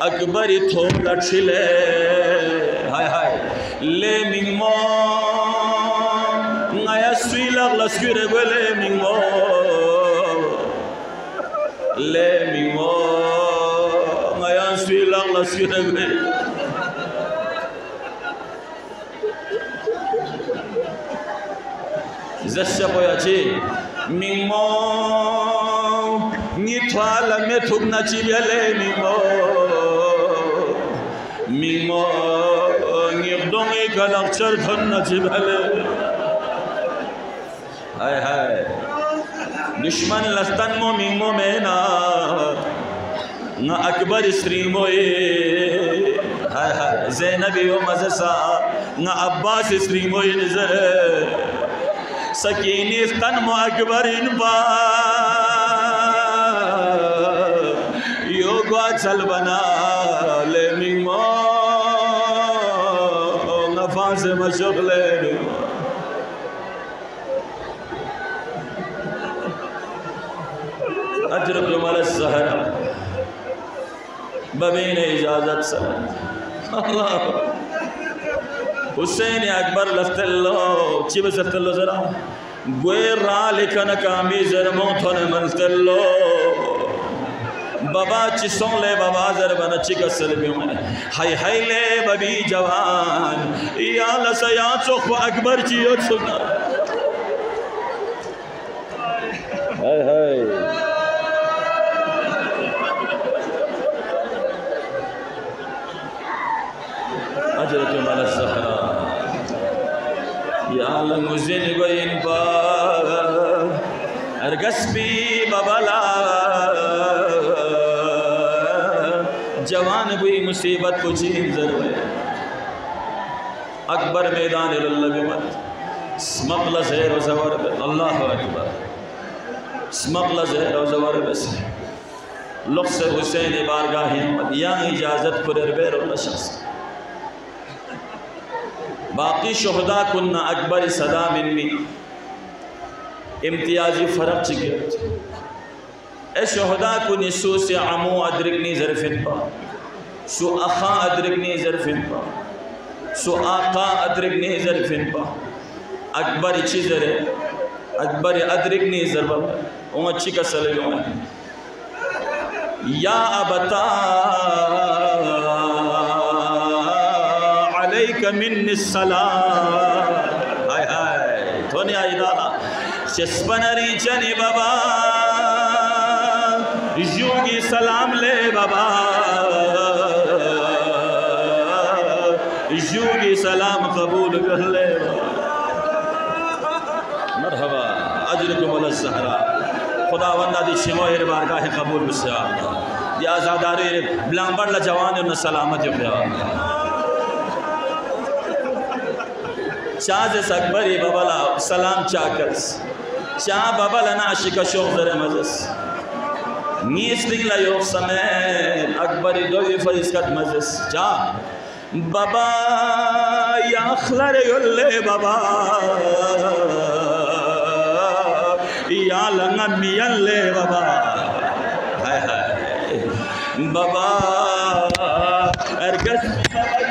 akbari thola chile hay hay le mingmo ngaya swila la swire le mingmo le mingmo ngaya swila la swire zasha boyachi mingmo ni twala methuk na chibele mingmo ni dongi galak char thon na chibele hay hay दुश्मन लस्तन मो मिंगो में ना अकबर श्री मोए हाय हाय ज़ैनबी ओ मज़सा ना अब्बास श्री मोए नज़र सकीनी स्तन मो अकबर इन बा योगा चल बना ले मिंगो नफा से मशगले अजरब जमाल सहरा बबीन इजाजत से अल्लाह हुसैन अकबर लस्तल्लो चिब सत्तल्लो जरा गुएरा लिखन कामी जरमो थोने मनस्तल्लो बाबा चिसों ले बाबा जर बन चिका सलबियों में हाय हाय ले बबी जवान या लसया चोख अकबर चियो सुना हाय हाय अजरत माल सहरा या लमुज़िन गोइन पा अरगस्बी बबला जवान भी मुसीबत पुछी जरूर अकबर मैदान लल्लबिमत स्मगल ज़हर ज़वर अल्लाह अकबर स्मगल ज़हर ज़वर बस लफ्ज़ हुसैन बारगाह या इजाज़त पुरर बेर नशस बाकी शहदा कुन्ना अकबर सदा मिन्नी इम्तियाजी फ़र्क चिकित ए शहदा कुन्नी सु से अमो अदरकनी ज़रफ़िन पा सु अखा अदरकनी ज़रफ़िन पा सु आका अदरकनी ज़रफ़िन पा अकबर इची ज़रे अकबर अदरकनी ज़रफ़ उम अच्छी का सलेलों या अबता मिन्नि सलाम हाय हाय थोनी आइदा चस्पनरी चनी बाबा योगी सलाम ले बाबा योगी सलाम कबूल कर ले मरहबा अजरकुम अल ज़हरा खुदावंदा दी शिमोहर बारगाह कबूल बिस्सा या आज़ादारी ब्लांबर ला जवान न सलामत या चाज अकबरी बबला सलाम चाकस चा बबला नाशिका शोखर मजस नीस दिखला योग समय अकबरी दोई फरिस्कत मजस चा बाबा या खलर योले बाबा या लंगा मियन ले बाबा हाय हाय बाबा अरगस